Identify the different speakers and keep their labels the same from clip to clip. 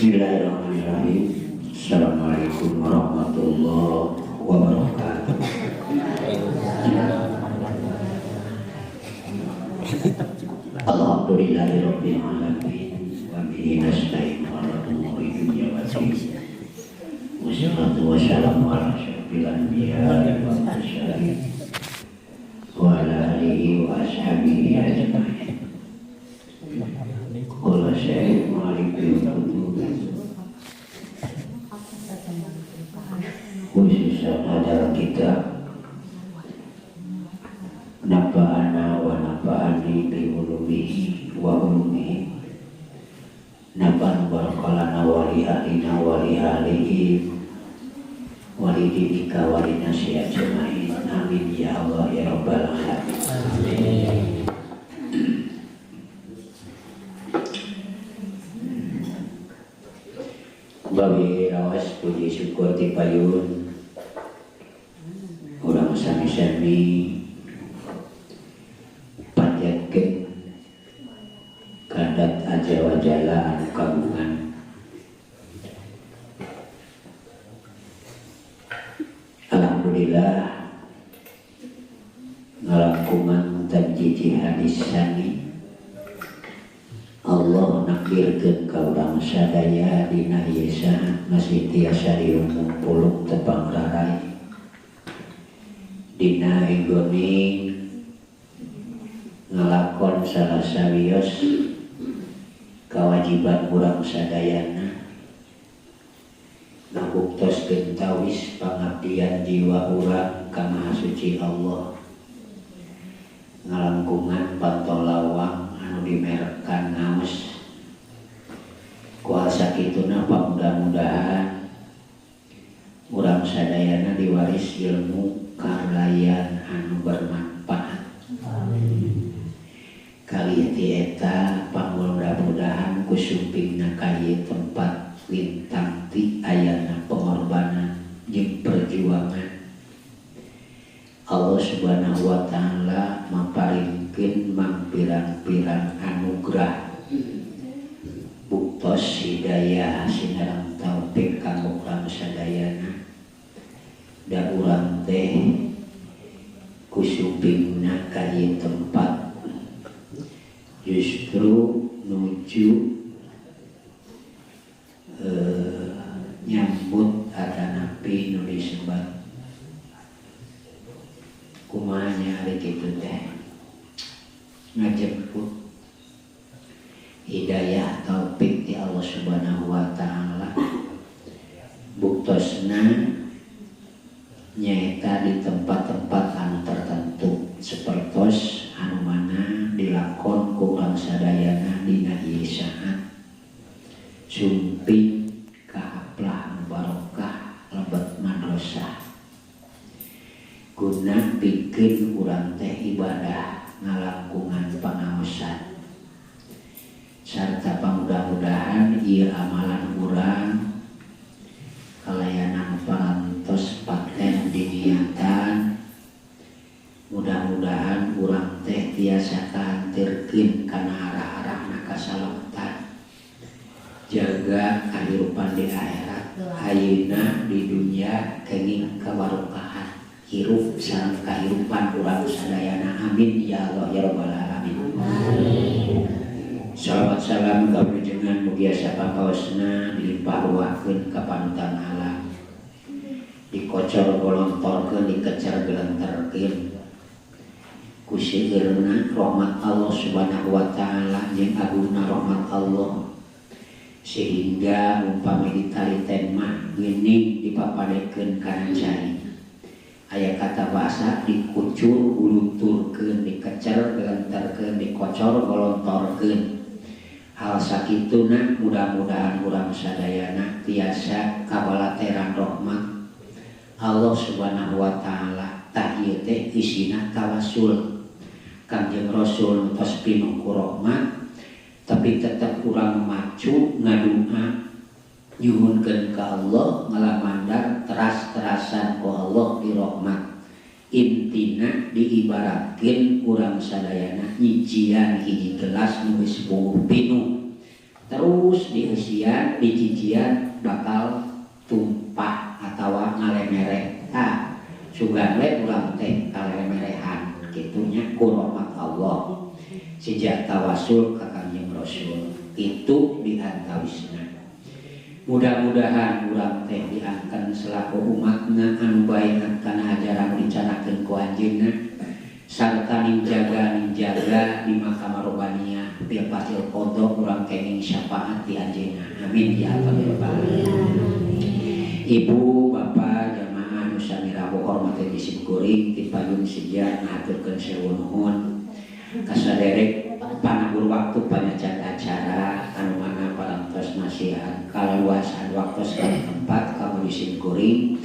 Speaker 1: Bismillahirrahmanirrahim. Assalamualaikum warahmatullahi wabarakatuh. Alhamdulillahirabbil alamin wa bihi nasta'in ala umuri dunya waddin. Wassalatu wassalamu ala asyrofil anbiya'i wal mursalin wa ala alihi wa ashabihi ajma'in. Qala Syekh Malik bin khususnya adalah kita naba'ana wa naba'ani bi ulumihi wa ulumihi naba'an barakalana wa li'alina wa li'alihi wa lididika wa linasi ajma'in. Amin ya Allah ya Rabbal alamin. Bawi rawas puji syukur ti payun urang sami-sami panjatkeun kadat aja wajala anu kagungan. Alhamdulillah ngalangkungan tajiji hadis sani Allah nakirkeun ka urang sadaya dina ieu saat masih tiasa diumum pulung tepang rarai dina egoni ngalakon salah sawios kewajiban urang sadayana ngabuktos tawis pangabdian jiwa urang ka Maha Suci Allah ngalangkungan pantolawang anu dimerekkan ngaos kuasa kituna mudah-mudahan urang sadayana diwaris ilmu karlayan anu bermanfaat. Kali ti eta mudah-mudahan kusumpingna kaya tempat lintang ti ayana pengorbanan jeung perjuangan Allah Subhanahu wa ta'ala maparingkeun pirang-pirang anugerah buktos hidayah sinareng taufik kanggo urang sadayana da urang teh kusumpingna ka ieu tempat justru nuju nyambut adanapi nu disebat kumanya ari kitu teh ngajemput hidayah taufik ti Allah Subhanahu wa ta'ala buktosna nyaeta di tempat-tempat anu tertentu sapertos anu mana dilakon ku urang sadayana dina ieu saat sumping ka haplah barokah lebet madrasah guna bikin urang teh ibadah ngalangkungan pangaosan sarta mudah-mudahan ieu amalan urang kalayanan parantos paten diniatan mudah-mudahan urang teh tiasa kahantirkeun kana arah-arahna kasalawatan jaga kahirupan di akhirat ayeuna di dunia kenging kabarokahan hirup sareng kahirupan urang sadayana. Amin ya Allah ya Rabbal alamin. Salawat salam kawijengan mugia sapakaosna dilimpah ruahkeun ka panutan alam dikocor golontorkeun dikecer gelenterkeun ku seueurna rahmat Allah Subhanahu wa ta'ala jeung agungna rahmat Allah sehingga umpami ditaliten mah geuning dipapadekeun kana cai aya kata bahasa dikucur ulunturkeun dikecer gelenterkeun dikocor golontorkeun hal sakituna mudah-mudahan urang sadayana tiasa kabalateran rahmat Allah Subhanahu wa ta'ala. Tah ieu teh isina tawasul Kangjeng Rasul tos pinuh ku rahmat tapi tetep urang macu ngadua nyuhunkeun ka Allah ngalamandar teras-terasan ku Allah di rahmat intina diibaratkeun urang sadayana nyician hiji gelas nu geus puguh pinuh terus diusian dicijian bakal tumpah atau ngalemere sugan we urang teh kalemerehan kitunya ku rahmat Allah sejak tawasul ka Kanjeng Rasul itu diantawisna. Mudah-mudahan urang teh diangkat selaku umatna anu baik kana ajaran dicanakeun ku anjeunna sarta ninjaga di mahkamah robaniyah bil fasil qada urang kenging syafaat di anjeunna. Amin ya rabbal alamin. Ibu, bapak, jamaah nu sami rawuh hormat di kuring ti payun sija ngaturkeun sewu nuhun kasaderek panabur waktu panyacan acara anu mana parantos nasihat kalaluasan waktu sekali tempat kamu di kuring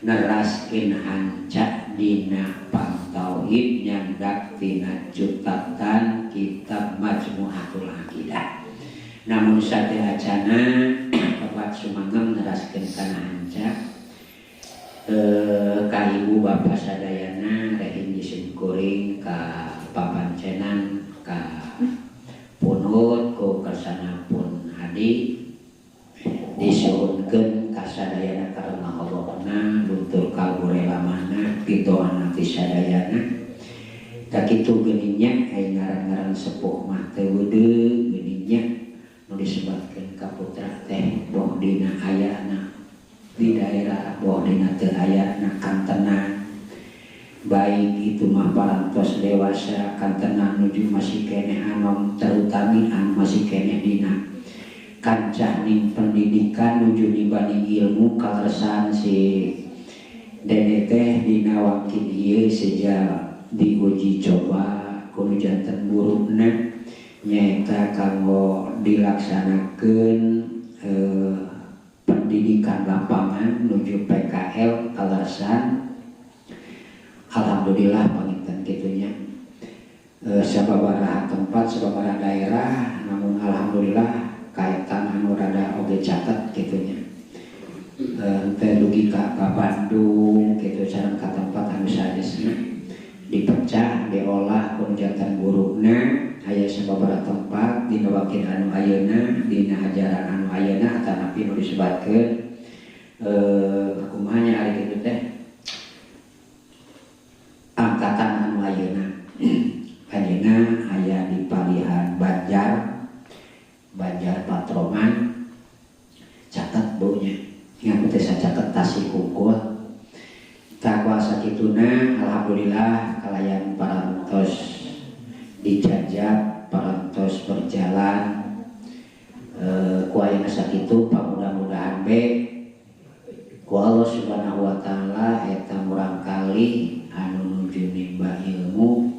Speaker 1: neraskeun hancak dina pantauhid nyandak tina jutatan kitab Majmu'atul Aqidah. Namun sate acana Bapak sumangem neraskeun kana hancak ka ibu bapak sadayana rahim jisim kuring ka papancenan ka punut ku kersana pun hadi disuhunkeun ka sadayana karena Allahna luntur kalbu rela mana pitoan hati sadayana tak kitu geuninnya aya ngaran-ngaran sepuh mah teu weudeu geuninnya nu disebutkeun ka putra teh boh dina ayana di daerah boh dina teu ayana kantenan baik itu mah parantos dewasa kantenan nuju masih keneh anom terutami anu masih keneh dina kancah ning pendidikan nuju dibanding ilmu kaleresan si dene teh dina wakil ieu sejak diuji coba kudu janten burukna nyaeta kanggo dilaksanakeun pendidikan lapangan nuju PKL kaleresan. Alhamdulillah panginten kitunya sababaraha tempat sababaraha daerah namun alhamdulillah kaitan anu rada oge catet kitunya teh dugi ka Bandung kitu sareng ka tempat anu sanesna dipecah diolah ku janten burukna aya sababaraha tempat dina wakil anu ayeuna dina ajaran anu ayeuna atanapi nu disebatkeun kumaha nya ari kitu teh angkatan anu ayeuna ayeuna aya di palihan Banjar Patroman catat bunya ingat teh sacatet tasih hungkul tak kuasa kituna alhamdulillah kalayan parantos dijajab parantos berjalan ku ayeuna sakitu pamudah-mudahan ku Allah Subhanahu wa taala eta murang kali anu nuju nimba ilmu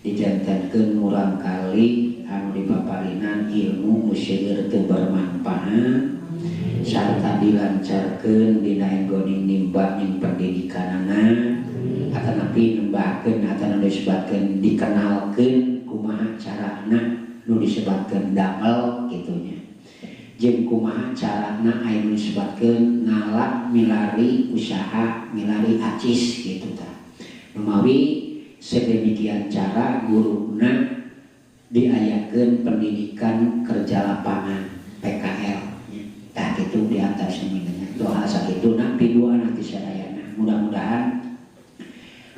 Speaker 1: dijantankeun murang kali anu dipaparinan ilmu musyair teu bermanfaat sarta dilancarkeun dina enggoning nimba ning pendidikanana atanapi nembahkeun atanapi disebutkeun dikenalkeun kumaha carana nu disebutkeun damel kitunya jeung kumaha carana aya nu disebutkeun ngalak milari usaha milari acis kitu tah memawi sedemikian cara guruna diayakeun pendidikan kerja lapangan PKL tah kitu di atas seminanya doa sakituna piduan hati sadayana mudah-mudahan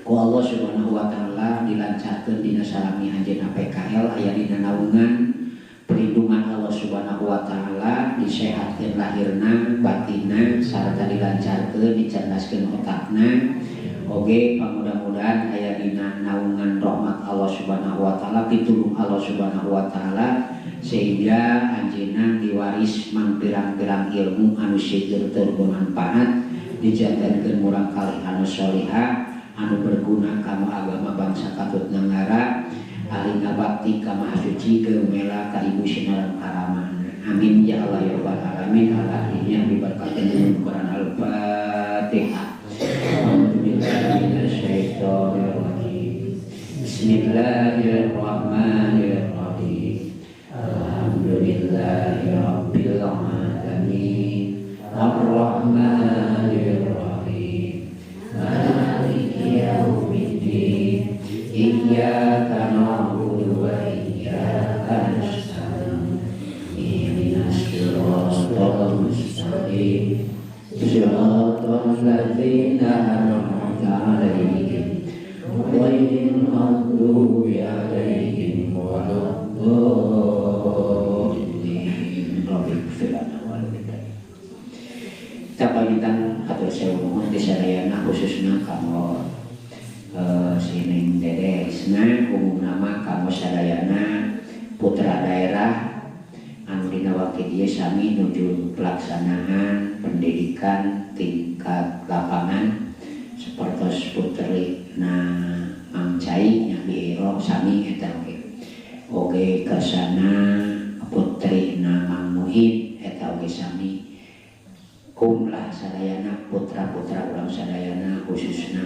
Speaker 1: ku Allah Subhanahu wa taala dilancarkeun dina salami anjeunna PKL aya dina naungan perlindungan Allah Subhanahu wa taala disehatkeun lahirna batinna sarta dilancarkeun dicerdaskeun otakna oge mudah-mudahan aya dina naungan rahmat Allah Subhanahu wa taala pitulung Allah Subhanahu wa taala sehingga anjeunna diwaris pirang-pirang ilmu anu seueur teu bermanfaat dijantankeun murang kalih anu sholihah anu berguna kama agama bangsa katut nangara ahli ngabakti ka maha suci geumela ka ibu sinaran karamana amin ya Allah ya rabbal alamin ala akhirnya diberkatin Quran al-Fatihah. Bismillahirrahmanirrahim. Alhamdulillahi rabbil alamin. Ar-Rahmanirrahim. Maliki yaumiddin. Iyyaka na'budu wa iyyaka nasta'in. Ihdinas mustaqim Shiratal ladzina an'amta 'alaihim ghairil maghdubi 'alaihim waladdallin. Rabbana ighfir lana wa liwalidayna. Tapangitan atur sewu di sadayana khususna kamu sining dedesna umum nama kamu sadayana putra daerah anu dina waktu dia sami nuju pelaksanaan pendidikan tingkat lapangan seperti putri na Mangcai yang diiro sami eta oge kesana putri na Mang Muhid eta oge sami kumlah sadayana putra-putra urang sadayana khususna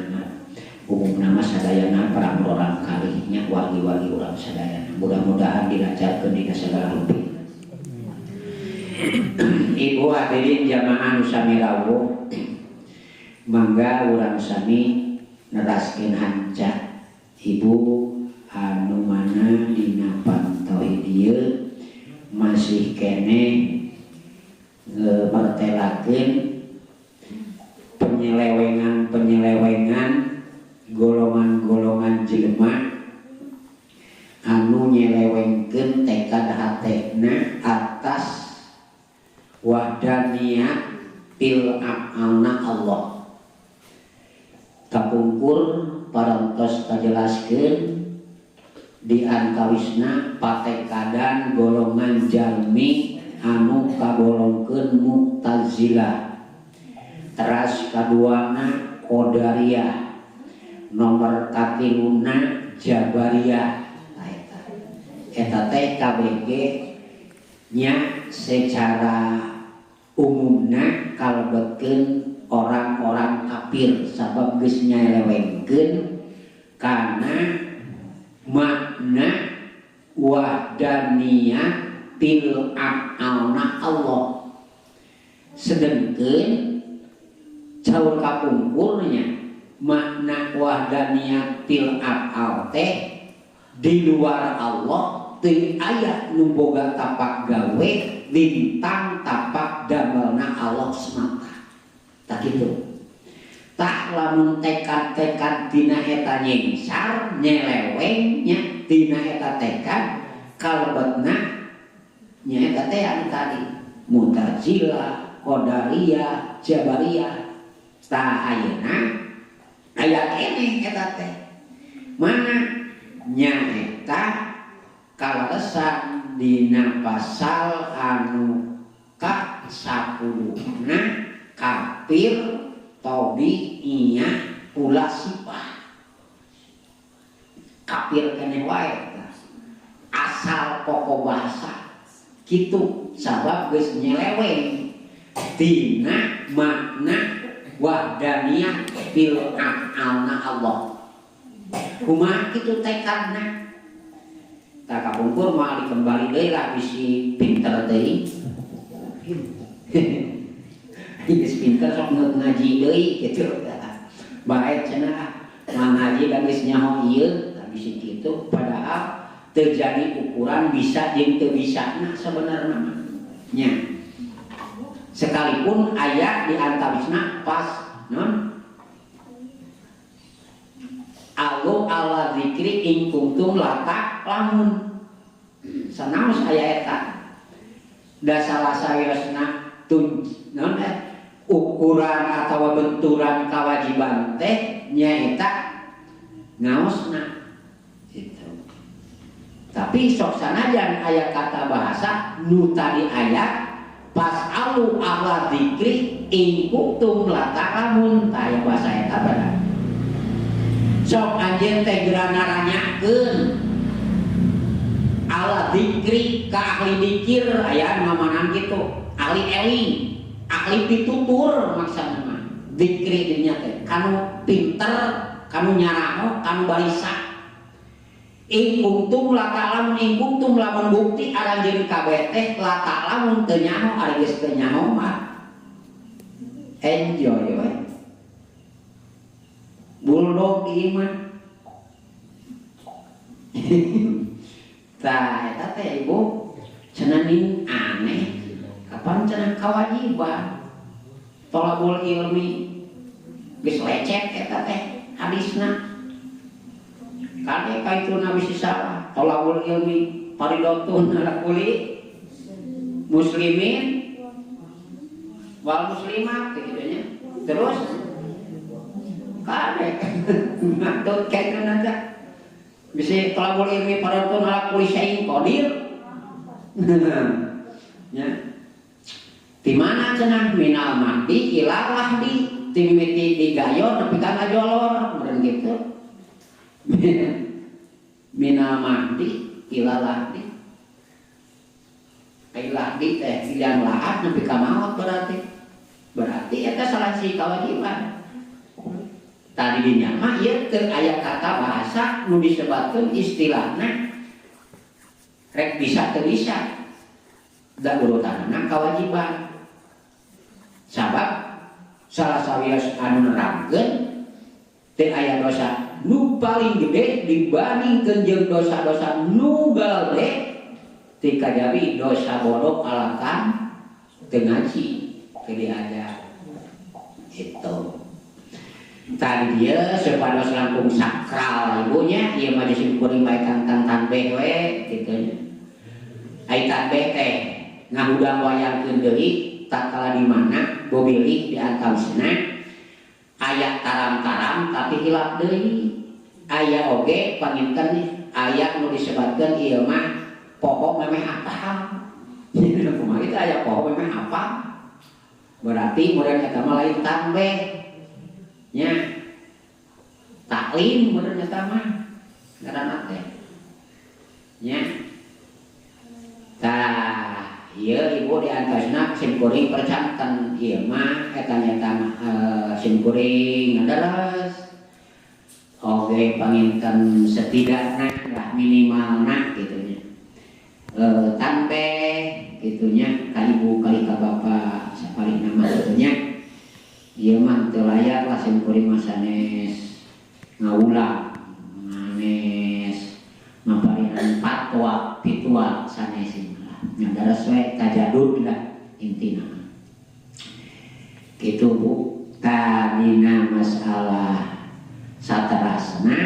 Speaker 1: umum nama sadayana orang kalinya wali-wali urang sadayana mudah-mudahan dilancarkeun dina sagala rupi. Ibu hadirin jamaah nu sami rawuh mangga urang sami neraskeun hancak ibu anu mana dina pantoi dieu masih kene martelakeun penyelewengan golongan-golongan jelema anu nyelewengkeun tekad hatena atas wahdaniyah fil af'alna Allah. Kapungkur parantos kajelaskeun di antawisna patekadan golongan jalmi anu kagolongkeun Mu'tazilah. Teras kaduana Qadariyah. Nomor katiluna Jabariyah. Eta teh KBG nya secara umumna kalebetkeun orang-orang kafir sabab geus nyelewengkeun kana makna wahdaniyah fil af'alna Allah. Sedengkeun caur kapungkurnya makna wahdaniyah fil af'al teh di luar Allah teu aya nu boga tapak gawe lintang tapak damelna Allah semata. Tak kitu. Tak lamun tekad-tekad dina eta nyengsar nyeleweng nya dina eta tekad kalebetna nya eta teh anu tadi Mu'tazilah, Qadariyah, Jabariyah. Tah ayeuna aya keneh eta teh. Mana nya eta kaleresan dina pasal anu ka 10na kafir tabi'iyah pula sifat. Kafir kene wae asal pokok bahasa kitu sabab geus nyeleweng dina makna wahdaniyah fil af'alna Allah. Kumaha kitu tekadna? Tak kapungkur mau kembali deui lah bisi pinter deui. Geus pinter sok ngaji deui kitu. Bae cenah ngaji da geus nyaho ieu da bisi kitu padahal terjadi ukuran bisa jeung teu bisana sebenarnya nya. Sekalipun ayat di antawisna pas non Allo ala zikri in kuntum lata lamun sanaos aya eta da salah sayosna non ukuran atawa benturan kewajiban teh nyaeta ngaosna gitu. Tapi sok sanajan aya kata bahasa nu tadi ayat pas alu ala zikri in kuntum lata lamun aya bahasa eta benar. Sok anjeun teh geura naranyakeun ala zikri ka ahli dikir aya ngamanan kitu ahli eling ahli pitutur maksudna mah zikri dinya teh kanu pinter kanu nyaraho kanu balisa ing kuntum la ta'lamun ing kuntum lamun bukti aranjeun kabeh teh la ta'lamun teu nyaho ari geus teu nyaho mah enjoy we bulldog iman. Tah eta teh ibu cenah aneh kapan cenah kewajiban tolabul ilmi geus lecet eta teh hadisna kade kaituna bisi salah tolabul ilmi faridatun ala kulli muslimin wal muslimat gitu nya terus kade ngatur kaituna aja bisi tolabul ilmi faridatun ala kulli syai'in qadir ya di mana cenah minal mahdi ila lahdi timiti digayor tapi kana jolor meureun kitu minal mahdi ila lahdi ai lahdi teh pilihan lahat nepi ka maot berarti eta salah si kewajiban tadi dinya mah ieu teu aya kata bahasa nu disebutkeun istilahna rek bisa teu bisa da urutanna kewajiban sabab salah sawias anu nerangkeun teu aya dosa nu paling gede dibandingkeun jeung dosa-dosa nu gede ti kajabi dosa bodoh alakan teu ngaji teu diajar gitu. Tadi dia sepados langkung sakral ibunya ieu mah disebutkeun bae kang tanbeh we kitu nya. Ai tanbeh teh ngahudang wayangkeun deui tatkala di mana bobilih di antausna aya taram-taram tapi hilap deui aya oge panginten aya nu disebutkeun ieu mah poho memeh apal kumaha itu aya poho memeh apal berarti meureun eta mah lain tanbeh nya taklim meureun eta mah ngaranna teh nya tah ieu ibu di antasna simkuring percanten ieu mah eta nyata simkuring ngadaras oge panginten setidakna lah minimalna kitu nya tanbeh kitu nya ka ibu kali ka bapak saparing nama kitu nya ieu mah teu layak lah simkuring mah sanes ngaulang manes maparingan fatwa pitwa sanes ngadaras we tajadud lah intina gitu bu tadina masalah saterasna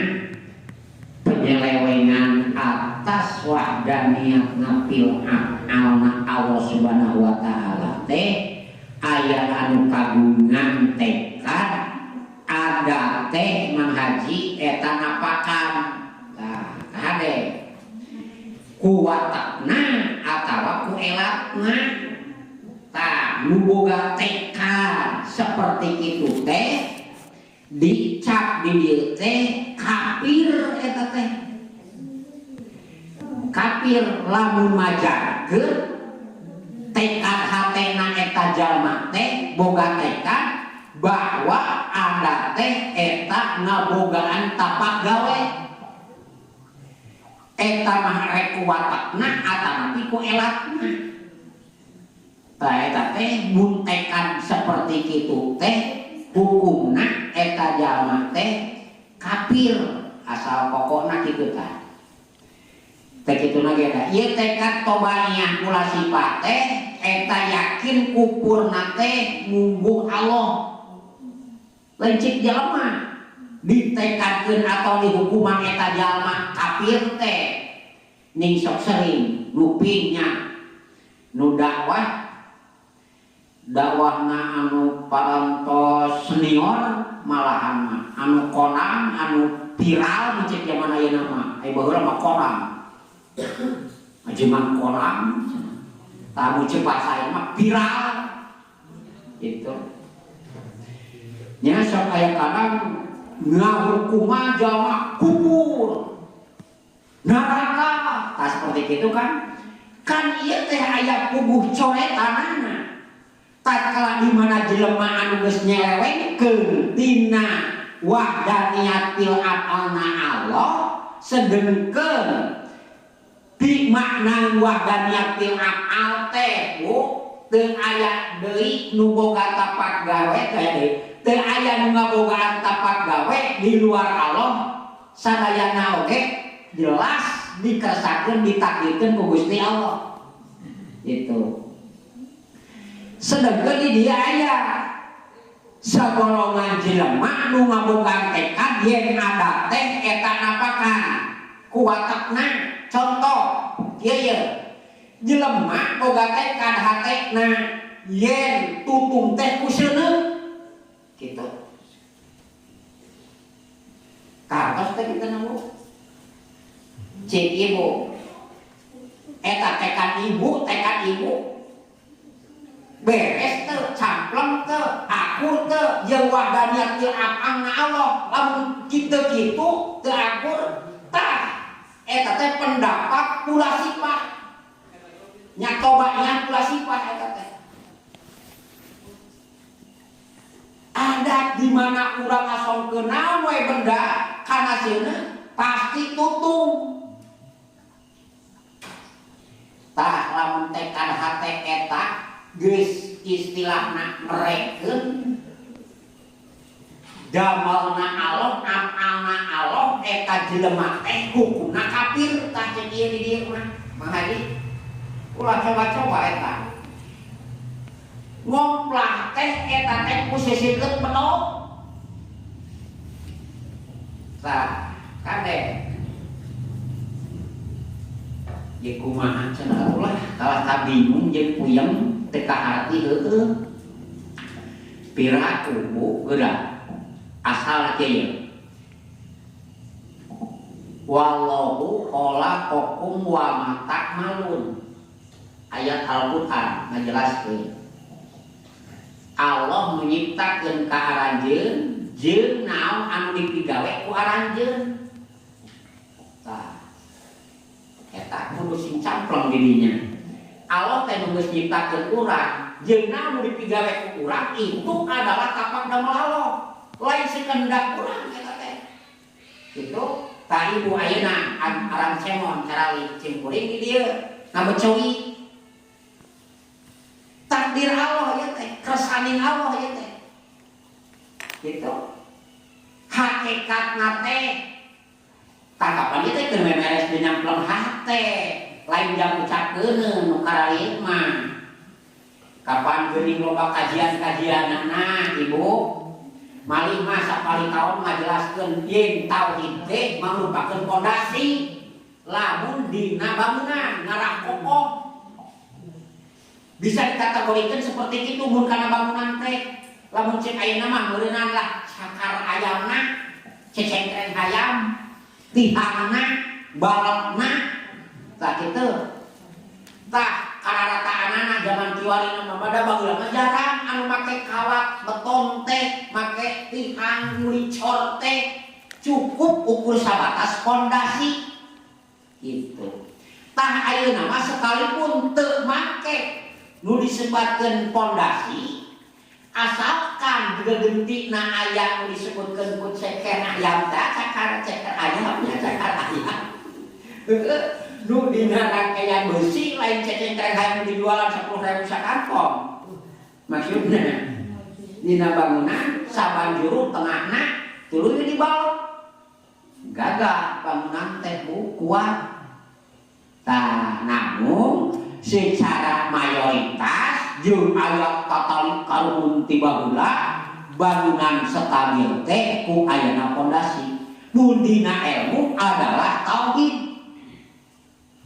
Speaker 1: penyelewengan atas wahdaniyat ngapil af'alna Allah subhanahu wa ta'ala teh aya anu kagungan tekad ada teh manghaji eta ngapakan nah kade kuwatakna atawa ku elatna tah nu boga tekad seperti itu teh dicap di dieu teh kafir eta teh kafir lamun majarkeun tekad hatena eta jalma teh boga tekad bahwa ada teh eta ngabogaan tapak gawe eta mah rek watakna atanapi ku elatna tah eta teh mun tekad seperti kitu teh hukumna eta jalma teh kafir asal pokokna kitu tah teh kituna ge da ieu tekad tobaniyah kula sifat teh eta yakin kupurna teh mungguh Allah lencik jalma ditekadkeun atau dihukuman eta jalma kafir teh ning sok sering lupingnya nu dakwahna anu parantos senior malahan mah anu konang anu viral micek zaman ayeuna mah ai baheula mah konang ajeman konang tamu cepat saya mah viral gitu nya sok aya kadang ngahukuman jalma kubur neraka tah seperti itu kan ieu teh aya puguh coretanana tatkala di mana jelema anu geus nyelewengkeun tina wahdaniyatil af'alna Allah sedengkeun di makna wahdaniyatil af'al teh bu teu aya deui nu boga tapak gawe teh teu aya nu ngabogaan tapak gawe di luar Allah sadayana oge jelas dikersakakeun ditakdirkeun ku Gusti Allah itu sedangkan di dia aya sagolongan jelema nu ngabogaan tekad yen ada teh eta napakan kuatakna. Contoh kieu jelema boga tekad hatekna yen tutung teh ku seuneu kitu. Kartos teh kita nemu cek ibu eta tekad ibu beres teu campleng teu akur teu jeung warga niat teu apangna Allah lamun kitu kitu teu akur tah eta teh pendapat pula sifat nya tobanya pula sifat eta teh adat di mana urang ngasongkeun naon we benda kana sieuna pasti tutung. Tah lamun tekad hate eta geus istilahna merekeun damalna Allah amalna Allah eta jelema teh hukumna kafir tah cek ieu di dieu mah Mang Haji ulah coba-coba eta ngomplah teh eta teh kusisikeun penuh tah kade ye kumaha cenah ulah kalah bingung jeung puyeng teu kahati heueuh pira kubu geura asal kieu wallahu khalaqakum wa ma ta'malun ayat Al-Qur'an ngajelaskeun Allah menciptakeun ka aranjeun jeung naon anu dipigawe ku aranjeun tah eta kudu sing campleng dirinya. Allah teh geus nyiptakeun urang jeung naon dipigawe ku urang itu adalah tapak damel Allah lain sekendak urang eta teh kitu. Tah ibu ayeuna arang cemon carawi cimpuring di dieu ngabecowi takdir Allah ya teh kesaning Allah ya teh kitu hakikatna teh tanggapan ieu teh teu memeres dina pleng hate lain jang ucapkeun nu karalieu mah kapan geuning loba kajian-kajianna ibu malih mah sapali taun ngajelaskeun yen tauhid teh mangrupakeun pondasi lamun dina bangunan ngarah kokoh bisa dikategorikeun seperti itu mun kana bangunan teh lamun cek ayeuna mah meureunan lah cakar ayamna cecengkreng hayam tihangna balokna tah kitu tah kararataanana zaman kiwalina mah bada bageula mah jarang anu make kawat beton teh make tihang licor teh cukup ukur sabatas pondasi gitu. Tah ayeuna mah sekalipun teu make nu disebatkeun pondasi asalkan juga gentina aya nu disebutkeun ku ceker ayam teh ceker ayam nya ceker ayam nu dina rangkaian besi lain cecengkreng hayam dijualan 10.000 sakantong maksudna dina bangunan sabanjuru tengahna tuluy dibalok gagah bangunan teh kuat. Tah namun secara mayoritas jeung aya tataling kaluhun ti baheula bangunan stabil teh ku ayana pondasi mun dina ilmu adalah tauhid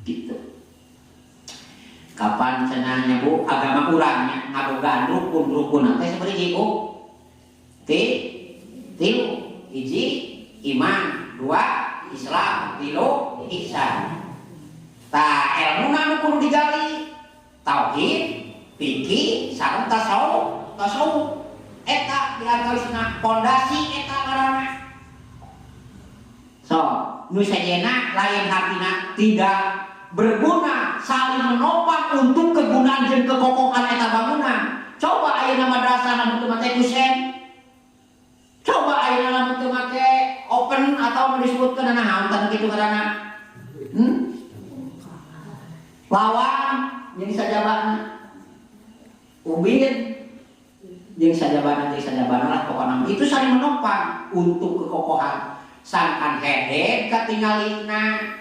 Speaker 1: gitu. Kapan cenahnya Bu agama urangnya ngabogaan rukun-rukun teh seperti ibu tilu hiji iman dua Islam tilu ihsan. Tah ilmu nu kudu digali tauhid fikih sareng tasawuf eta diantosna pondasi eta ngaranna so nu sajena lain hartina tidak berguna saling menopang untuk kegunaan jeung kekokohan eta bangunan. Coba ayeuna madrasah lamun teu make kusen, coba ayeuna lamun teu make open atau disebutkeun naon tah kitu ngaranna lawang jeung sajabana ubin jeung sajabana lah pokona itu saling menopang untuk kekokohan. Sangkan hede katingalina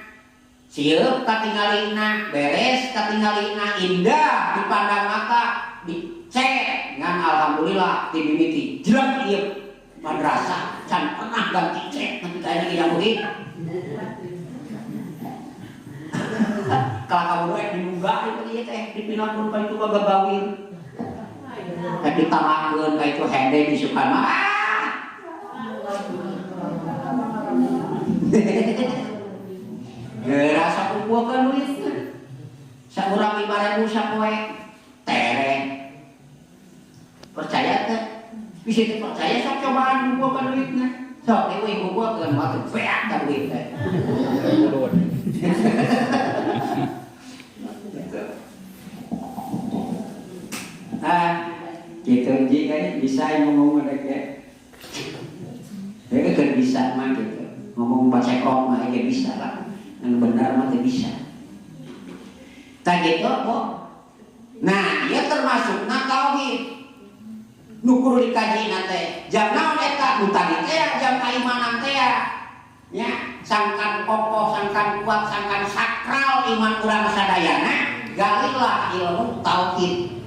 Speaker 1: sieup katingalina beres katingalina indah dipandang mata cek ngan alhamdulillah ti mimiti jelang ieu madrasah can pernah ganti cek nanti kayaknya yang begitu. Kalau kamu doang dimunggah itu ieu teh dipinahkeun ka itu gagawin. Teh ditamakeun ka itu hende disukan mah. Rasa kumpulkeun duit. Saurang 5.000 sapoe tereng. Percaya teh? Bisa percaya sok cobaan kumpulkeun duitna. Sok dewe kumpulkeun mah teu beak ka duit teh. Ah, gitu jika bisa ngomong mereka. Mereka kan bisa mah gitu. Ngomong baca kok mah ya bisa lah. Yang benar mah bisa. Tak gitu kok. Nah, dia termasuk tauhid. Nukur dikaji nate. Jam naon eta nu tadi teh jam kaimanan teh ya. Sangkan kokoh, sangkan kuat, sangkan sakral iman urang sadayana. Galilah ilmu tauhid.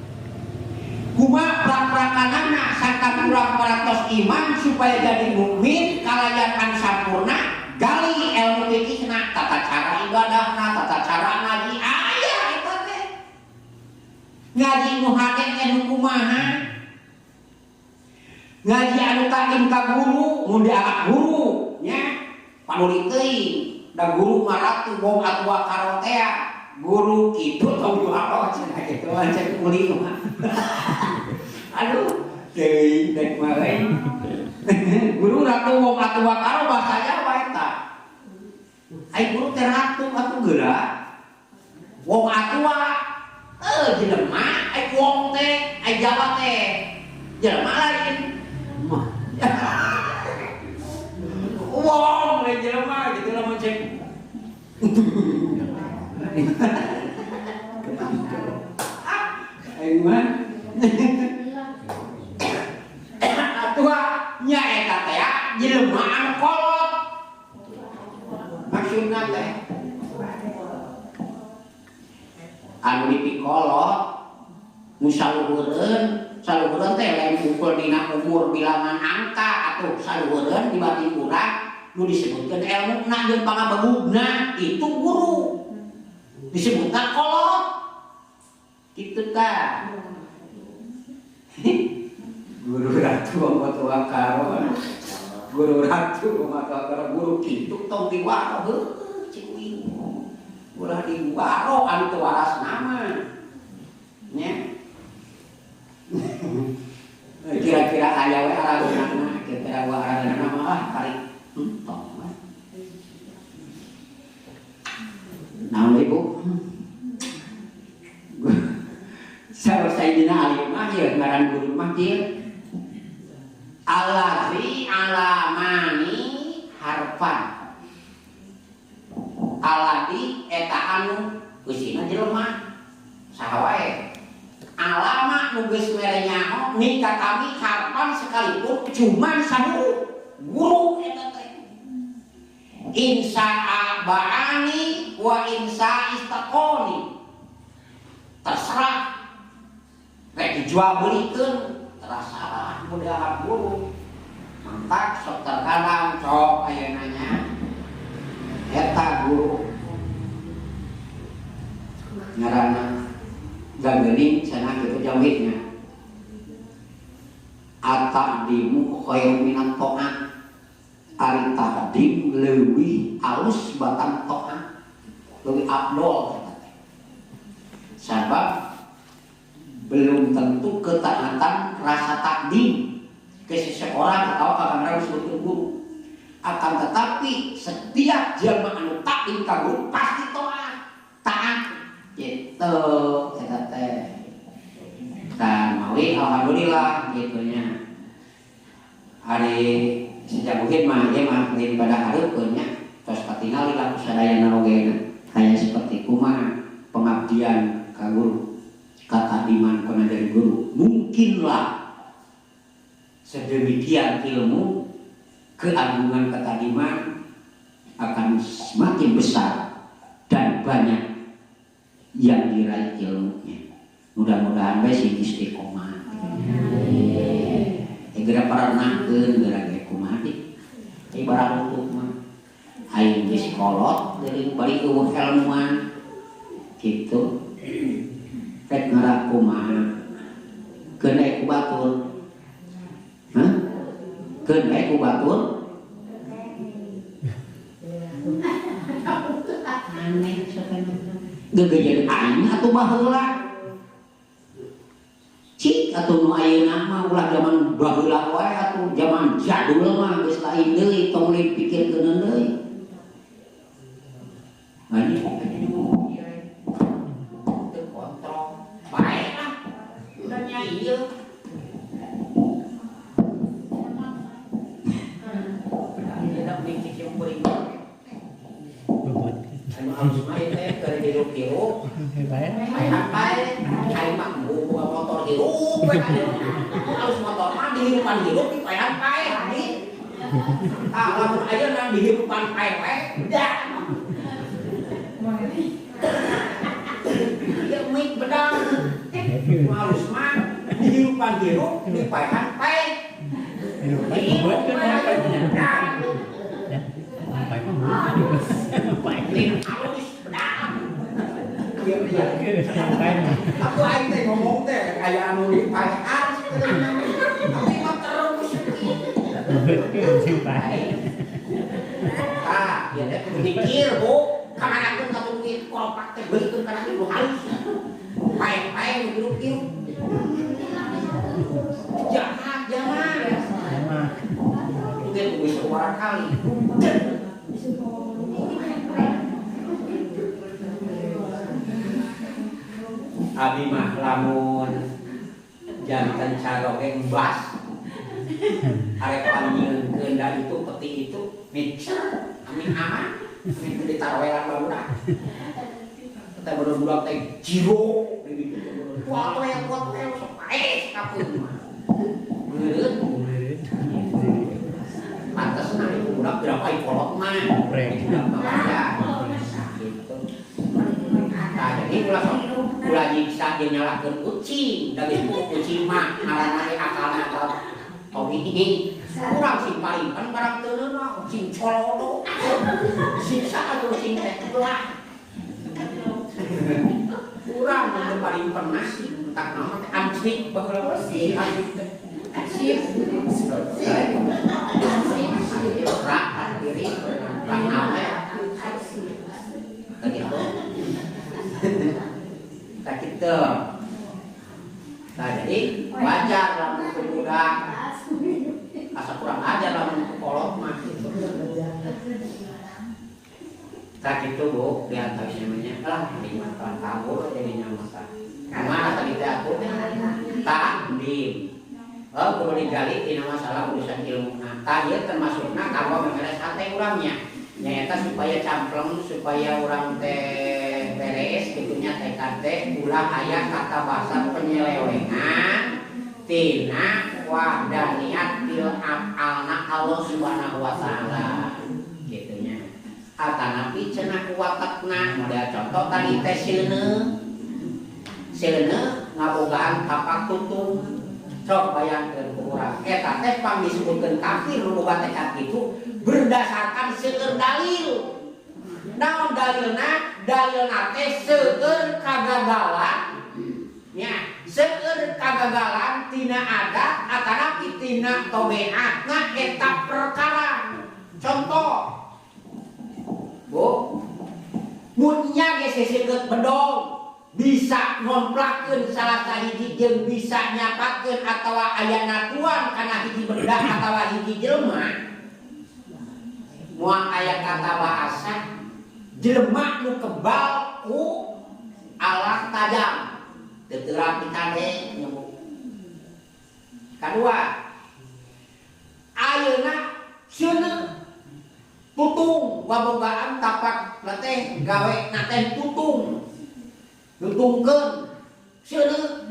Speaker 1: Kumaha prak-prakanana sangkan urang parantos iman supaya jadi mukmin kalayakan sampurna gali ilmu fikihna tata cara ibadahna tata cara ngaji aya eta teh ngaji nu hade anu kumaha ngaji anu takim ka guru mun diangkat guru nya panulis teuing da guru maratu wong atua karotea guru kitu tong jual cenah kitu ancen uli mah aduh deui dek marain guru ratu wong atua karo bahasa Jawa eta ai guru teh ratu atuh geura wong atua jelema ai wong teh ai Jawa teh jelema lain mah wong lain jelema gitu lah macam aing mah atua nya eta teh jelema anu kolot maksudna teh anu dipikolot nu saluhureun teh lain pukul dina umur bilangan angka atuh saluhureun dibanding urang nu disebutkeun ilmuna jeung pangabegugna itu guru disebutna kolot kitu tah guru ratu tua karo guru ratu karo guru kitu tong diwaro heuh ceuing ulah diwaro anu teu waras nama nya kira-kira aya we arageunana kira-kira wa arageunana mah kari tong mah naon ibu saur Sayyidina Ali mah ieu ngaran guru mah ieu Alazi alamani harfan aladi eta anu eusina jelema saha wae alama nu geus mere nyaho nika kami harfan sekalipun cuman sanu guru eta teh insa ba'ani wa insa istaqoni terserah rek dijual belikeun terasa mudah guru mantap sok terkadang sok ayeuna nya eta guru ngaranna gageuning cenah kitu jawabnya ataqdimu khairu minat ta'at ari taqdim leuwih alus batang ta'at leuwih afdol sabab belum tentu ketaatan rasa takdim ke seseorang atau kadang-kadang disebutkan guru akan tetapi setiap jelema anu takdim ka guru pasti taat gitu eta teh dan mawi alhamdulillah gitunya hari sejak mungkin mah ieu mah ngeun pada hareupeun nya tos katingali laku sadayana ogena hanya seperti kumaha pengabdian ka guru ketakdiman kena dari guru mungkinlah sedemikian ilmu keagungan ketakdiman akan semakin besar dan banyak yang diraih ilmunya mudah-mudahan sing istiqomah Segera paranahkeun geura ge kumaha di ibarat untuk mah aing geus kolot dari bari eueuh ilmuan kitu rek ngarah kumaha keun aya ku batur keun aya ku batur aneh sakana gegejeun aing atuh baheula cik atuh nu ayeuna mah ulah zaman baheula wae atuh zaman jadul mah geus lain deui tong dipikirkeun deui. Ani teu kontrol bae lah udah nyai ieu. Tidak mikir yang beuring. Anu harus main teh keur diruk-diruk. Bae aing mah boga motor hirup we harus motor mah dihirupan hirup di paehan pae ani lamun ayeuna dihirupan pae we dah ya mik bedang harus mah dihirupan hirup di paehan pae hirup aku aing teh ngomong teh aya anu di paehan tapi mah terus sing pae ieu teh kudu mikir Bu kamanakeun atuh duit kolopak teh beulkeun kana kudu halus pae-pae hirup-hirup jangan mungkin kudu seorang kali abi mah lamun jantan carogeng bas arek panyeunkeun da itu peti itu mixer amin aman amin ditaroelan barudak teh budak teh jiro kuat we sok pae kapeun mah meureun pantasna itu budak berapa kolot mah budak mah gitu jadi ulah nyiksa dia nyalakeun kucing dari kucing mah ngaranna akalna akal tobi ini urang sing paling kan barang teu mah kucing colodo siksa atuh sing teh belah urang mun paling pernah tak nama anjing baheula si anjing teh sip rakat diri pangawe gitu tak kita nah jadi wajar lamun budak asa kurang ajar lamun kolot mah gitu tak itu Bu lihat tadi namanya lah lima tahun kabur jadinya masa kemana tadi teh aku takdim kudu digali tina masalah urusan ilmu nah ieu termasukna kalau beres hate urangnya nyaeta supaya campleng supaya urang teh beres gitunya TKT ulah aya kata bahasa penyelewengan tina wahdaniyat bil af'alna Allah Subhanahu wa taala gitunya atanapi cenah watakna model contoh tadi teh silene ngabogaan tapak tutung sok bayangkeun ku urang eta teh pang disebutkeun kafir nu boga tekad kitu berdasarkan seueur dalil naon dalilna teh seueur kagagalan nya seueur kagagalan tina adat atanapi tina tabiatna eta perkara contoh Bu mun nya ge seseukeut bedog bisa ngonplakeun salah sahiji jeung bisa nyapakeun atawa aya natuan kana hiji benda atawa hiji jelema moal aya kata bahasa jelema nu kebal ku alat tajam teu terapi kade nyebut kadua ayeuna sieun tutung wabogaan tapak teh gawe na teh tutung dutungkeun sieun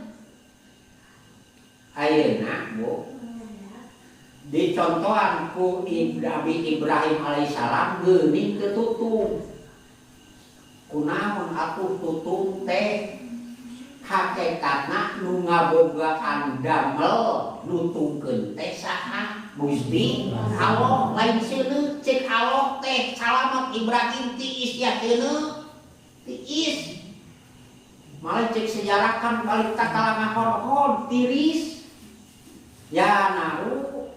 Speaker 1: ayeuna Bu dicontohan ku Nabi Ibrahim alaihissalam geuning teu tutung kunaon atuh tutung teh hakikatna nu ngabogaan damel nutungkeun teh saha Gusti Allah lain seuneu cek Allah teh salamat Ibrahim tiis ya seuneu tiis malah cek sejarah kan balik takala ngahon tiris ya naru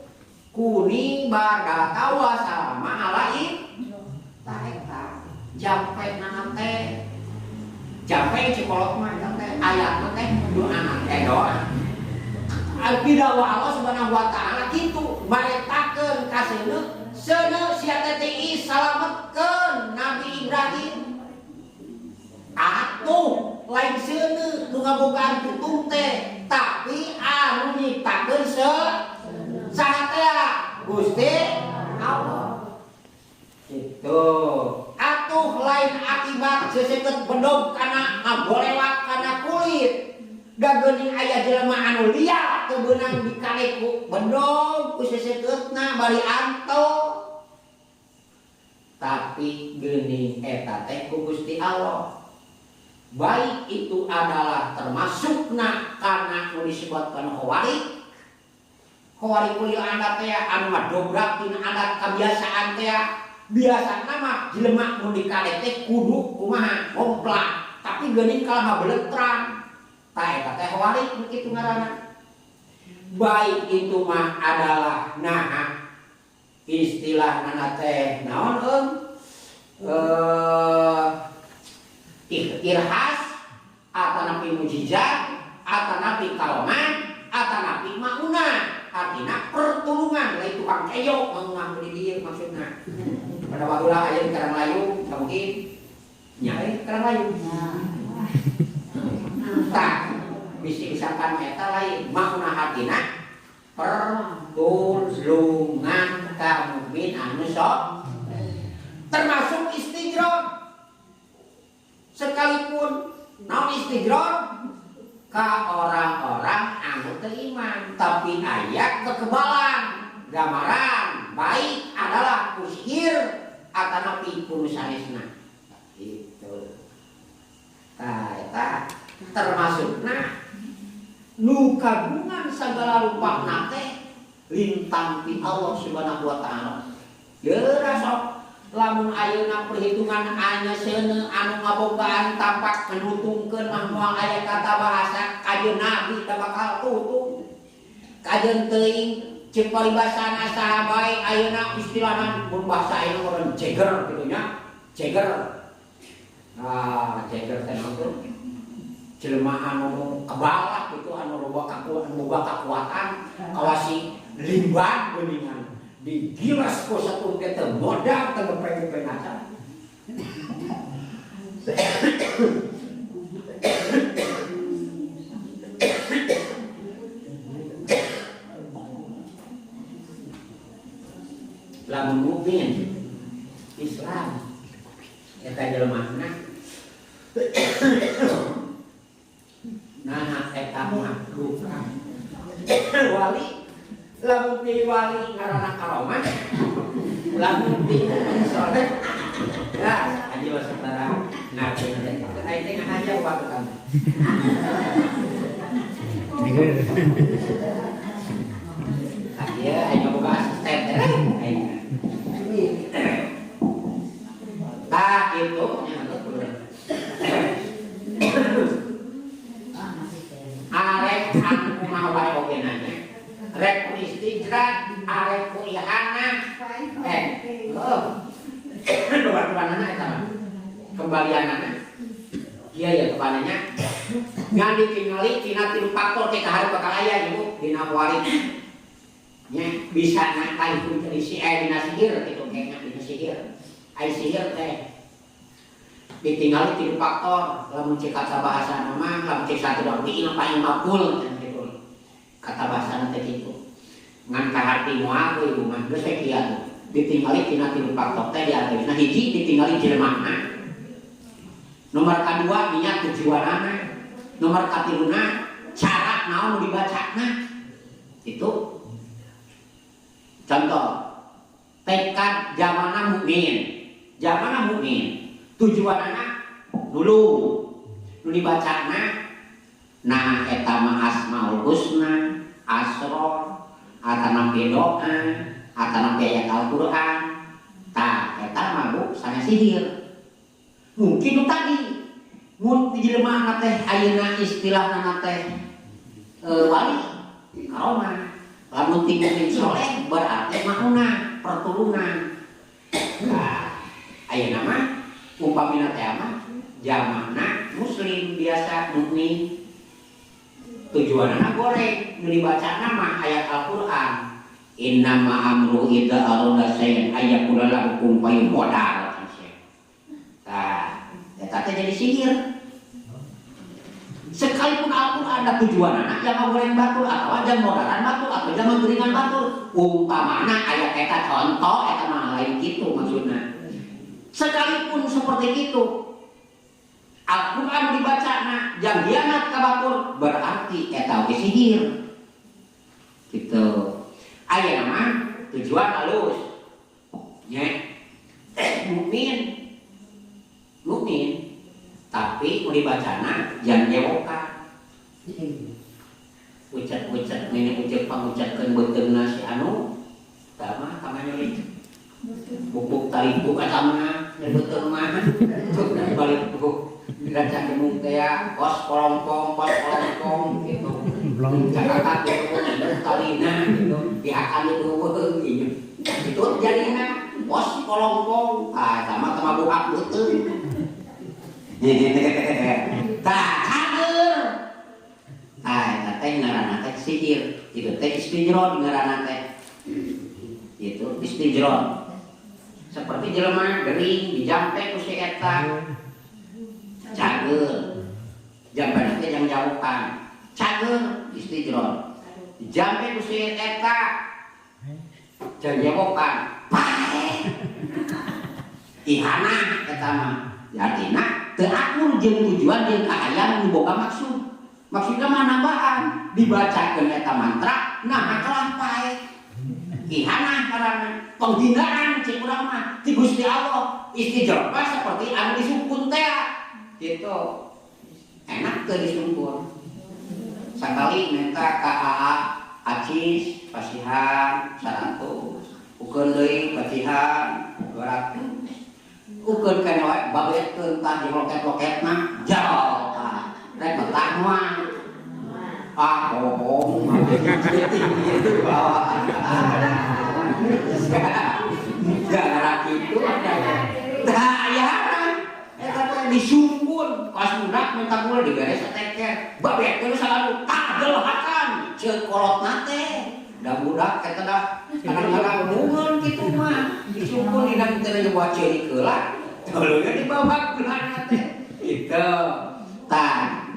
Speaker 1: kuning badatawa salama alain taeta jampe nana teh jampe cikolot mah teh ayat teh du anak teh doa tidak wa Allah subhanahu wa ta'ala kitu baretakeun ka seuneu sia teh tiis salametkeun Nabi Ibrahim atuh lain seuneu nu ngabogaan tutung teh tapi anu nyiptakeun saha teh Gusti Allah kitu atuh lain akibat seseukeut bedog kana ngagolewak kana kulit da geuning aya jelema anu liar teu beunang dikane ku bedog ku seseukeutna bari anto tapi geuning eta teh ku Gusti Allah baik itu adalah termasukna kana nu disebutkeun khawarik kuliah anda teh anu madobrak tina adat kebiasaan teh biasana mah jelema nu dikane teh kudu kumaha ngomplak tapi geuning kalah beletrang tah eta teh khawarik kitu ngaranna baik itu mah adalah naha istilahna teh naon irhas atanapi mujizat atanapi kalaman atanapi mauna artinya pertulungan lain tukang keyo mengunang di dia maksudnya pada waktu lah aja di Karanglayu nggak mungkin nyari Karanglayu tak misalkan eta lain mauna artinya pertulungan kamumin anu sok termasuk istijrod sekalipun naon istijrod ka orang-orang anu teiman tapi ayat kekebalan gambaran baik adalah kusihir atanapi kunusanesna gitu tah eta termasukna nu kagungan sagala rupana teh lintang ti Allah subhanahu wa ta'ala geura sok lamun ayeuna perhitungan anya seuneu anu ngabogaan tampak menutungkeun mah moal aya kata bahasa kajeun nabi teu bakal tutung kajeun teuing ceuk paribasana saha bae ayeuna istilahna mun bahasa ayeuna urang jeger kitu nya jeger jeger teh naon jelema anu kebalak kitu anu boga kakuatan kawasi limban geuningan digilas ku satu kita modal tegepeng-gepeng aja lamun mukmin Islam eta jelemaana nah eta mah wali lamun pilih wali ngaranna karoman lamun pilih soleh ya aja saudara ngaji aing teh ngahaja waktu kan ya aing boga asisten teh aing itu arek anu kumaha wae oge nanya rek istijrat arek ihana doa-doanana eta kembalianana iya ya kepananya ngan ditingali tina tilu faktor teh kaharep bakal aya ibu dina waris nya bisa na kalipun teh si dina sihir kitu kayaknya dina sihir ai sihir teh ditingali tilu faktor lamun cek kata bahasa nama lamun cek satu dua tiga paling makul gitu kata bahasa teh gitu ngan kaharti moal ibu mah geus we kieu tuh ditingali tina tilu faktor teh diateuna hiji ditingali jelemaana nomor kadua niat tujuanana nomor katiluna cara naon dibacana itu contoh tekad zamana mukmin tujuanana dulu nu dibacana Nah eta mah asmaul husna, asror, atana doa, atana ayat Al-Qur'an. Tah eta mah bu sanes sihir. Mungkin tadi mun jelema teh ayeuna istilahna teh wali karomah. Lamun ti mukmin saleh berarti mauna pertulungan. Nah, ayeuna mah umpamina teh mah jamakna muslim biasa mukmin. Tujuanna goreng nu dibacana mah ayat Al-Qur'an. Innama amru idza arada syai'an ayyaqula lahu kun fayakun. Nah, eta teh jadi sihir. Sekalipun Al-Qur'an ada tujuanna jangan goreng batur atau jangan modalan batur atau jangan geringan batur. Umpamana ayat eta contoh eta mah lain kitu maksudna. Sekalipun seperti itu Al-Quran dibacana jang hianat ka batur berarti eta oge sihir. Gitu. Aya mah tujuan halus. Nya mukmin tapi mau dibacana jang nyewokan. Ucap-ucap nenek ucap pangucapkeun beuteungna si anu tah mah kamanyori. Bubuk taliku ka samana beuteung mah balik bubuk dirancang demung teh pos kolongkong gitu. Cakakat gitu talina gitu diakan itu gitu. Itu jadinya pos kolongkong sama buka beuteung. Tah cager. Eta teh ngaranna teh sihir. Itu teh istijron ngaranna teh. Itu istijron. Seperti jelema gering dijampe ku si eta. Cager jamban teh yang jauhkan cager istijron jampe ku si eta janjewokan pae ihana eta mah artina teu akur jeung tujuan jeung kaayaan nu boga maksudna mah nambahan dibacakeun eta mantra nah kalah pae ihana karana penghinaan cek urang mah ti Gusti Allah istijron seperti anu disukun teh gitu enak tuh disumpul sakali minta KAA acis pasihan 100 ukeun deui pasihan 200 ukeun kana wae babetkeun tah jeung loket-loketna jauh rek betah moal bohong itu bawa gara kitu tah aya disumpul pas budak minta gula diberes teker babek terus selalu kagelhakan ceuk kolotna teh da budak eta dah kadang-kadang mungun kitu mah disumpul dina teh nyoba ceurik heula tulunya dibabak geulana teh kitu tah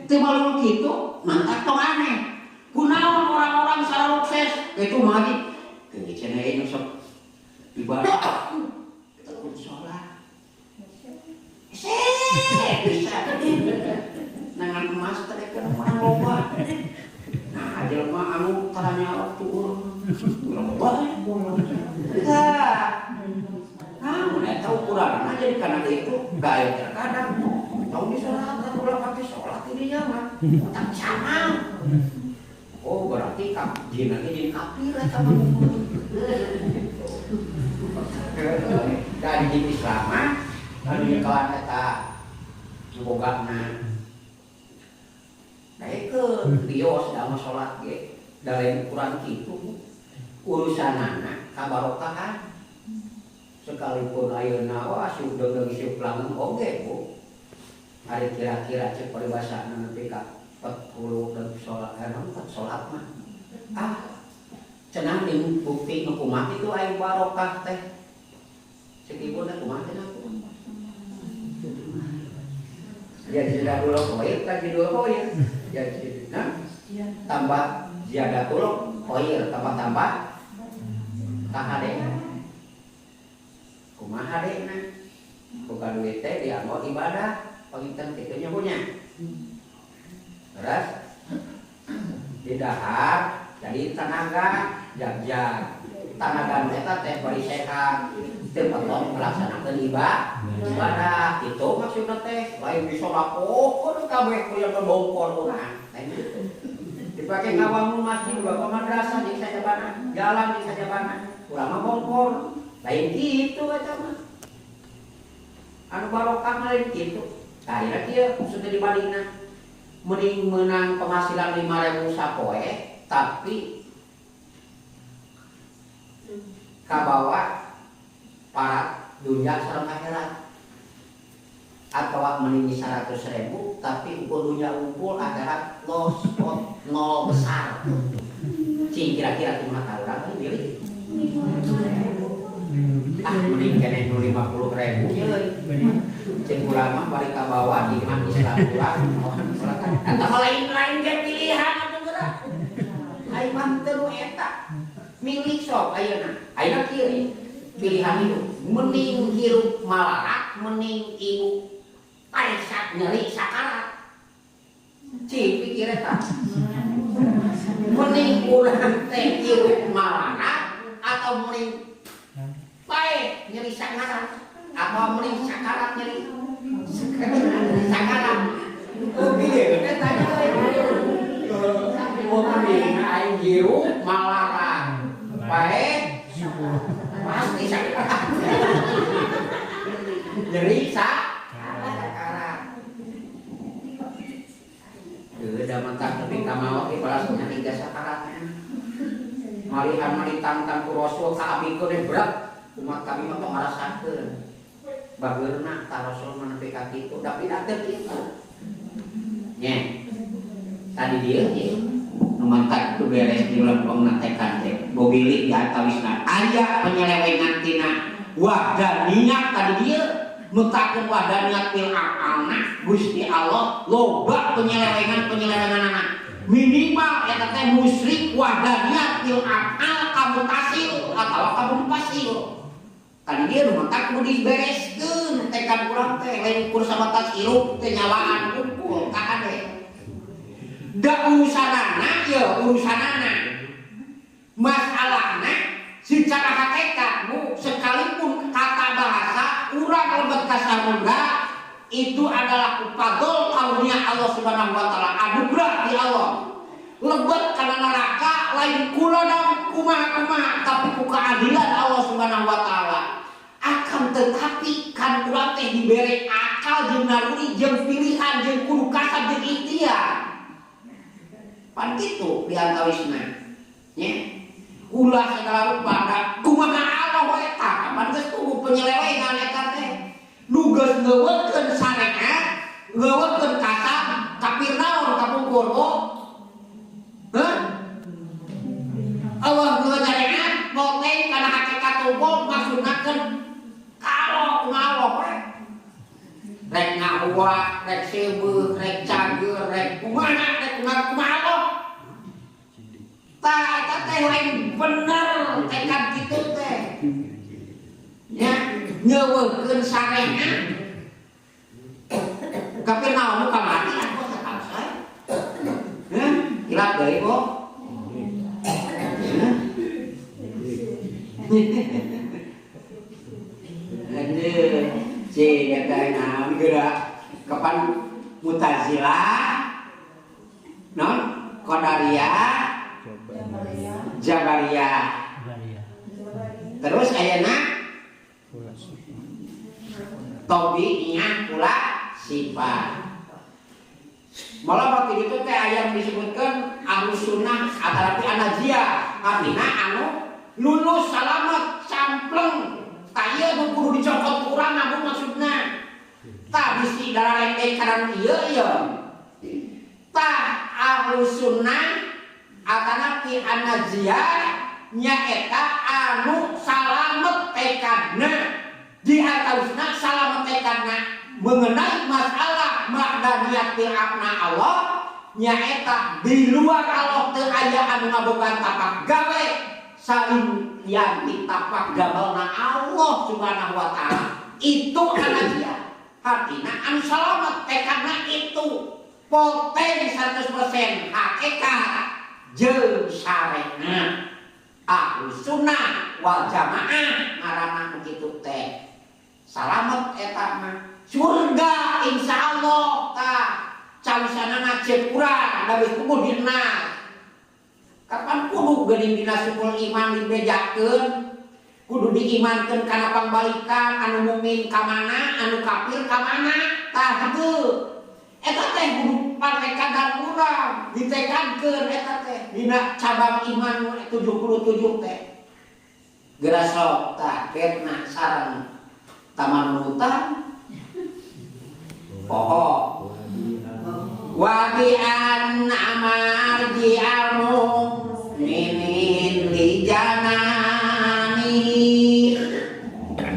Speaker 1: teu malulu kitu mantap tong aneh kunaon orang-orang selalu sukses itu mah ge cenah ieu sok ibadah tekun salat bisa nangan emas tadi kan orang loba nah jelema anu taranya waktu loba mun eta ukuranna jadi kana itu gaya terkadang tahu di salat ulah pakai salat dinya mah tak sama oh berarti jinna ge jin kafir eta mah dari jin Islam mah lalu nyekelan eta ngobogana daekeun bios da mah salat ge da lain ukuran kitu urusanana kabarokahan sekalipun ayeuna wah sudeung siup langeun oge Bu ari kira-kira cek paribasana nepi ka 40 dan salat salat mah cenah jeung bukti nu kumaha kitu aya barokah teh sekibun teh kumaha cenah jadi dulu koir kan jadi dua koir jadi tambah ziyadatul koir tambah kahade kumaha hadena bukan duit teh dianggo ibadah panginten kitunya punya terus di dahar jadi tenaga jag-jag tenaga eta teh bari sehat Tempat melaksanakan ibadah itu maksudnya teh lain bisa lakukan kabeh yang berbongkor orang dipakai ngawang masjid bapak madrasah di saja bana jalan di saja bana urang mah bongkor lain gitu aja mah anu barokah lain gitu akhirnya dia sudah dibandingna mending menang penghasilan 5.000 sapoe tapi kabawa para dunia sareng akhirat atau mending 100.000 tapi dunia unggul akhirat los nol besar cing kira-kira kumaha urang milih mending kene 50.000 cing urang mah balik ka bawah di iman Islam urang eta lain-lain ge pilihan atuh geura ai mah teu eta milih sok ayeuna kieu pilihan itu mending hirup malarak mending ibu paresak nyeri sakarat cing pikir eta mending urang teh hirup malarak atau mending pae nyeri sakarat atau mending sakarat nyeri sakarat piye eta mending aing hirup malarak pae pasti sakarat nyeri sakarat udah mantap tapi kamawak ibaratnya 3 sakaratnya malihan ditantang ku Rasul ka abikeun berat umat kami mah ngarasakeun bageurna ka Rasul nepi ka kitu tapi dateu kitu nya tadi dia mantap tu beres di lempeng natekan teh bogili di atawisna aya penyelewengan tina wahdaniyah tadi dia mutakeun wahdaniyah fil aqalna Gusti Allah loba penyelewengan minimal eta teh musyrik wahdaniyah fil aqal kamutasil atawa kamumpasil tadi dia mantap kudu dibereskeun tekan urang teh lain ukur sabata sirup teh nyawaan kumpul ka ade da urusanana ya urusanana masalahna secara hakikat bu sekalipun kata bahasa urang lebet ka samudra itu adalah fadl karunia Allah Subhanahu wa taala anugerah di Allah lebet kana neraka lain kula daun kumaha tapi ku keadilan Allah Subhanahu wa taala akan tetapi kan urang teh dibere akal jeung naluri jeung pilihan jeung kudu kasar jeung ikhtiar pan kitu diantawisna nya ulah segala rupa kumaha Allah we eta pan geus tubuh penyelewengan eta teh nu geus ngeuwekeun syariat ngeuwekeun kasar tapi naon kapungkur Allah ngeuwekeun poteng kana hakikat umum maksudnakeun kalau kumaha rek ngawa rek seubeuk rek cager rek kumaha rek kumaha tak teh lain bener tekad kitu teh nya nyeuwekeun syariat tapi naon ka mati aku selesai hilap deui kok aduh cing eta naon geura kapan Mu'tazilah non Qadariyah Jabariyah terus ayeuna Tabi'iyah pula sifat malah waktu itu teh aya disebutkeun Ahlus Sunnah atarapi An-Najiyah artina anu lulus salamet campleng taya nu kudu dicokot urang namun maksudna tah bisi darah lain kana ieu tah Ahlus Sunnah atanapi An-Najiyah nyaeta anu salamet tekadna di atausna salamet tekadna mengenai masalah wahdaniyah fil aqna Allah nyaeta di luar Allah teu aya anu ngabogaan tapak gawe saling yang ditapak gabalna Allah Subhanahu wa taala itu An-Najiyah artina anu salamet tekadna itu poteng 100% hakikat jeung syariat Ahlus Sunnah wal Jamaah ngaranna kitu teh salamet eta mah surga insyaallah tah calisanana cek urang da geus kudu dinas kapan kudu geuning dina sukul iman dibejakeun kudu diimankeun kana pangbalikan anu mukmin ka mana anu kafir ka mana tah henteu eta teh kudu pake kadar urang ditekankeun eta teh dina cabang iman 77 teh geura sok tah ketna sareng taman hutan poho wa bi anna marji'amu minin li janani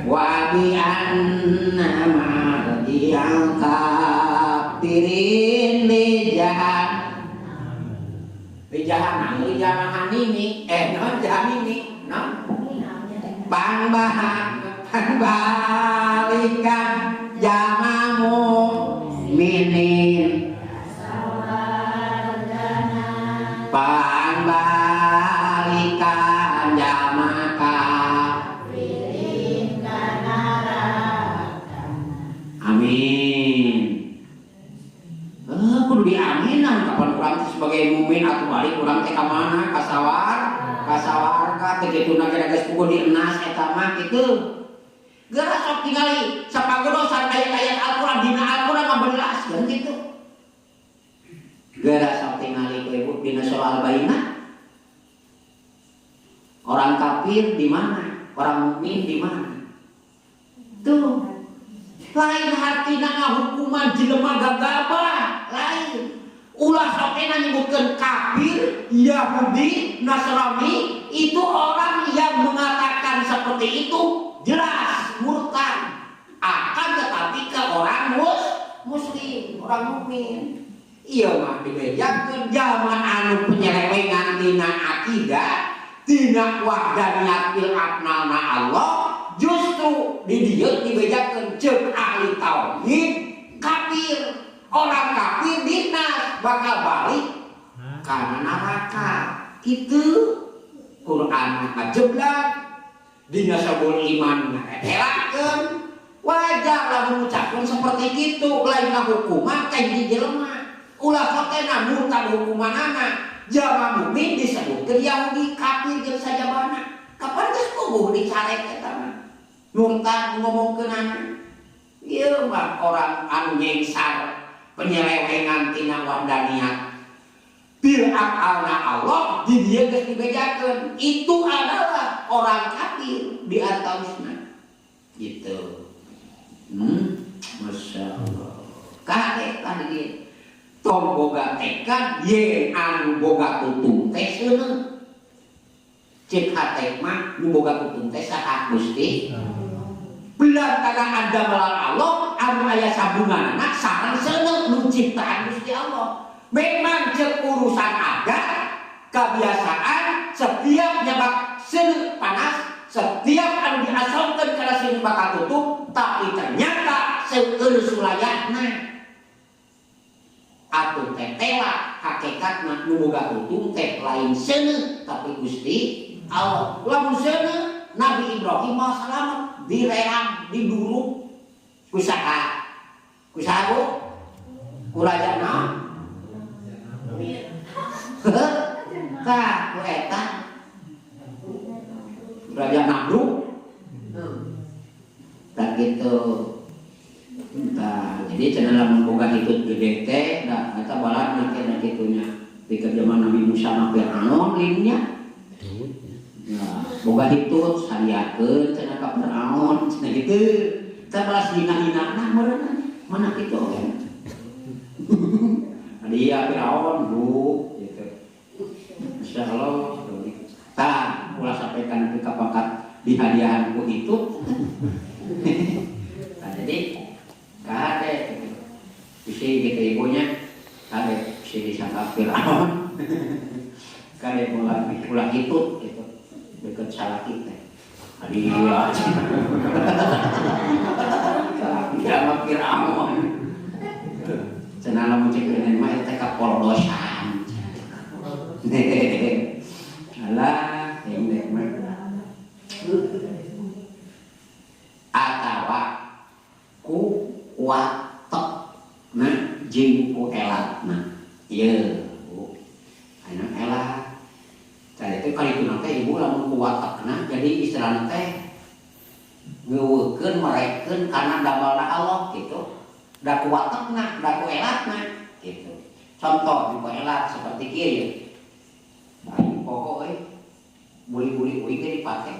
Speaker 1: wa bi anna marji'al kafirin li jahanam li jahanini non jahanini non pangbalikan jamamu minin pangbalikan jamaka amin kudu diaminan kapan urang sebagai mukmin atuh balik urang teh ka mana ka sawarga teh kituna geus puguh dienas eta mah kitu geura sok tingali sapagodosan ayat-ayat Al-Qur'an dina Al-Qur'an ngabelaskeun kitu geura sok tingali ku ibu dina surah Al-Bayyinah orang kafir di mana orang mukmin di mana tuh lain hartina ngahukuman jelema gagabah lain ulah sokena nyebutkan kafir Yahudi Nasrani itu orang yang mengatakan seperti itu jelas murtad akan tetapi ke orang muslim orang mukmin iya mah dibejakeun zaman anu penyelewengan dina akidah dina wahdaniyat fil afnalna Allah justru di dieu dibejakeun ceuk ahli tauhid kafir orang kafir dinas bakal balik kana neraka kitu Quran ngajeblak dina sabul iman ngatelakeun wajar lah mengucapkan seperti itu lain hukuman kayak di jelema ulah sokena murtad hukumanana jama mukmin disebutkeun Yahudi kafir jeung sajabana kapan geus kubuh dicarek eta mah murtad ngomongkeun anak ieu mah orang anu nyengsar penyelewengan tina wahdaniyat bil aqalna Allah di dieu geus dibejakeun itu adalah orang kafir di antawisna gitu Masya Allah kade tadi tong boga tekad ye anu boga tutung teh seuneu cek hate mah nu boga tutung teh saha Gusti belantaran ada melalui Allah anu aya sabunganna sareng seuneu nu ciptaan Gusti Allah memang cek urusan adat kebiasaan setiap nyabak seuneu panas setiap anu diasalkeun kana sini bakal tutup tapi ternyata seueur sulayahna atuh teh tela hakikatna nu boga tutung teh lain seuneu tapi Gusti Allah lamun seuneu Nabi Ibrahim mah salamet direang diduru kusaha bu kurajana tah ku eta raja Namrud tak gitu nah, jadi cenah lamun boga hitut gede teh da eta baladna kena kitunya pikeun zaman Nabi Musa mah Firaun linya nah boga hitut sadiakeun cenah ka Firaun cenah kitu teh balas hina-hinana meureun mana kitu oge dia Firaun bu gitu insyaallah tah ulah sampaikan ke pangkat di hadiahanku itu nah, jadi kade bisa gitu ibunya kade bisa disangka Firaun kade pulang itu gitu dekat salah kita hadiah sama Firaun cenah lamun cek keuneun mah eta kapoldosan alah endek mah atawa kali itu nanti ibu lamun kuwatakna jadi istilah teh ngeukeun marekeun kana dabalna Allah gitu. Da kuwatakna, da ku elatna gitu. Contoh di elat seperti kieu ya. Bayi pokok buli-buli uing ge dipake.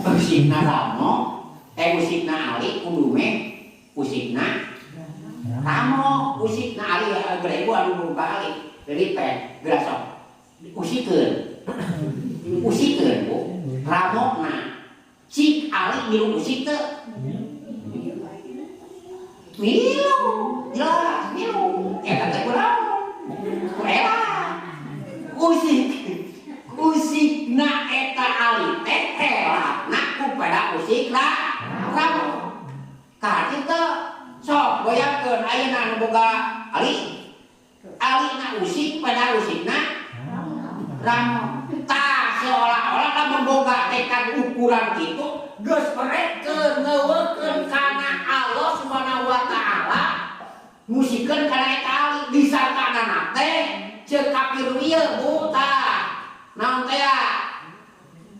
Speaker 1: Musikna Ramo, musikna Ali kudu meh musikna Ramo, musikna Ali gede ibu anu boga Ali. Jadi teh gerasok usikeun. Usikeun Bu. Ramona cik Ali milu usik teu. Milu, jelas milu. Eta teh kunaon? Kuela. Usikna eta Ali teh elatna kupada usikna Ramo. Ka kitu sok goyangkeun ayeuna nu boga Ali. Alina usik pada usikna Ramo. Tah seolah-olah lamun boga tekad ukuran kitu geus perekeun ngeuwekeun kana Allah Subhanahu wa taala musikeun kana eta Ali disangkana teh ceuk kafir ieu Bu tah. Naon teh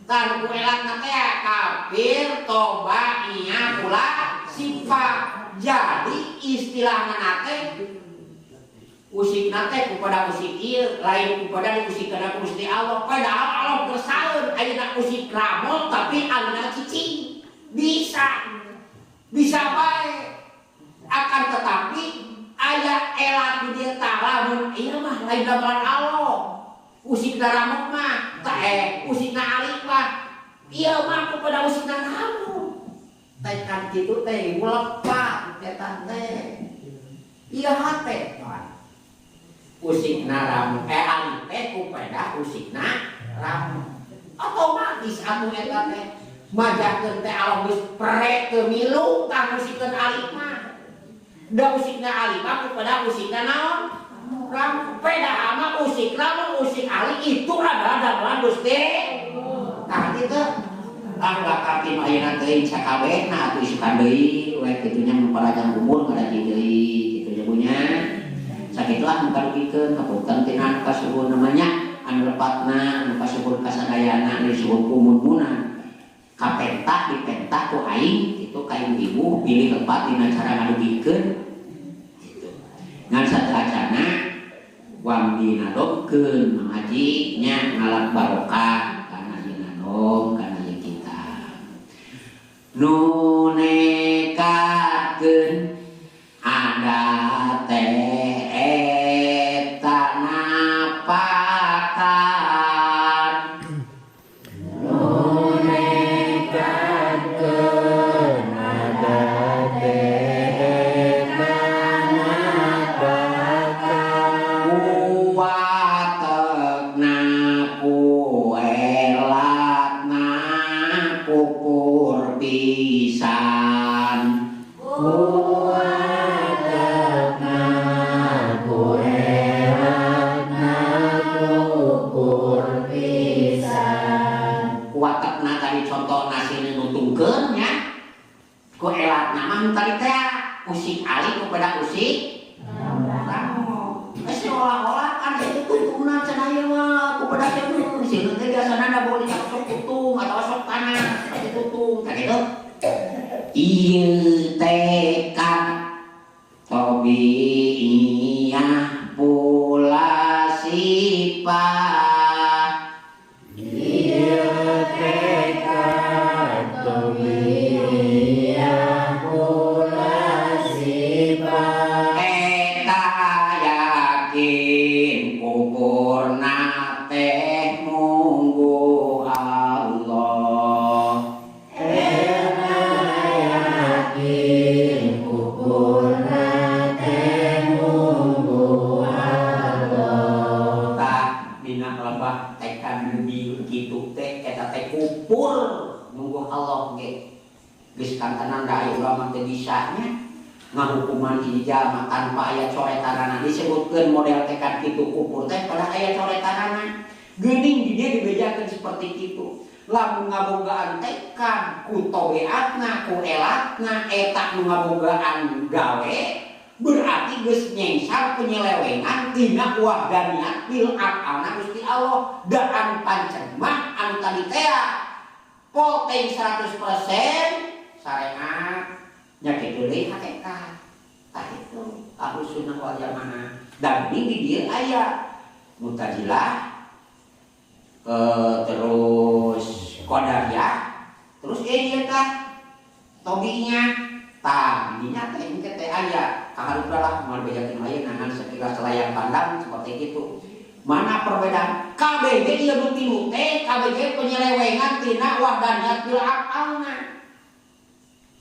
Speaker 1: kan ku elatna teh kafir toba iya pula sifat. Jadi istilahna teh usik nate kepada usik ieu lain kepada diusikkeun ku Gusti Allah padahal Allah bersaeun ayeuna usik Ramo tapi alina cicing bisa bae akan tetapi aya elat di dieu tah lamun ieu mah lain damelan Allah usikna Ramo mah tah usikna Ali mah ieu mah kepada usikna Ramo teh kan kitu teh melepat eta teh ieu hate usikna Ramo Ali teh kupada usikna Ramo otomatis anu eta teh majakeun teh Allah geus prek teu milu kang usikeun Ali mah da usikna Ali mah kupada usikna naon Ramo peda mah usik Ramo usik Ali itu adalah damelan Gusti tah kitu angga kaki mah ayeuna teuing sakabehna atuh isukan deui we kitu nya memperajang umur ngadaji deui kitu nya punya sakitulah mengkarukikeun kaputan tina kasuhun namanya anu lepatna anu kasuhun kasadayana disuhun kumun-munan kapenta dipenta ku aing itu ka ibu pilih tempat dina cara ngadugikeun gitu ngan sadrajana wamdi nadongkeun Mang Haji nya ngalap barokah kana ieu nadong kana ieu kita nu nekakeun ada teh usik Ali kepada usik Ramo. Seolah-olah kan itu tuntunan cenah mah kepada teu sieun teh biasana da boleh sok tutung atau sok tanah seperti tutung tah kitu. Ieu teh kan tabiiyah pula sifat. Ieu teh kan tabiiyah eta yakin kukurna teh munggu Allah eta yakin kukurna teh munggu Allah tak dina lebah tekan di kitu teh eta teh kupur munggu Allah ge geus kantanan da aya ulama teh bisanya ngahukuman ijamah tanpa ayat coretanana disebutkeun model tekad kitu kupur teh pada ayat coretanana geuning di dieu dibejakeun seperti kitu lamun ngabogaan tekad ku tobeatna ku elatna eta nu ngabogaan gawe berarti geus nyengsar penyelewengan tina wahdaniyat bil af'alna Gusti Allah daan pancen mah anu tadi teh poteng 100% syariat nya kitu deui hakikat tah itu Ahlus Sunnah wal Jamaah dan ini di dieu aya Mu'tazilah terus Qadariyah terus ieu tah tobinya tah dinya teh engke teh aya kaharupralah moal bejakeun ayeuna ngan sakilas layak pandang seperti itu. Mana perbedaan? KBG ieu nu teh KBG penyelewengan tina wahdaniyat bil af'alna.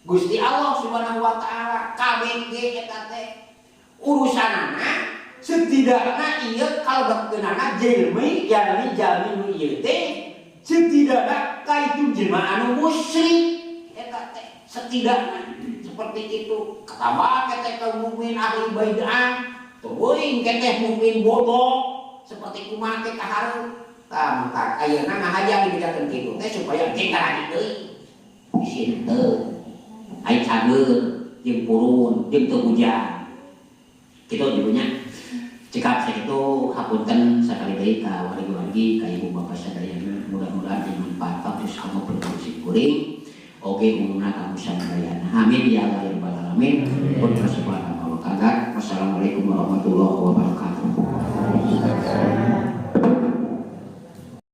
Speaker 1: Gusti Allah Subhanahu wa taala KBG eta teh urusanana setidakna ieu kalebetkeunana jelmi jalmi nu ieu teh setidakna kaitu jelema anu musyrik eta teh setidakna seperti itu katambah keteh kaum mukmin ahli baidah teuing keteh mukmin bodoh seperti kumaha teh kahareuk tah mangka ayeuna ngahajang dibedakeun kitu teh supaya engke karani deui bisi teu aya cageun jeung purun jeung teu hujan kitu judulnya cekap sakitu hapunten sakali deui ka wargi-wargi ka ibu bapak sadayana mudah-mudahan dimanfaatkan terus kamu berfungsi kuring oke umumna kamu samudayana amin ya Allah ya rabbal alamin pun subhanallahi wa ta'ala. Wassalamualaikum warahmatullahi wabarakatuh.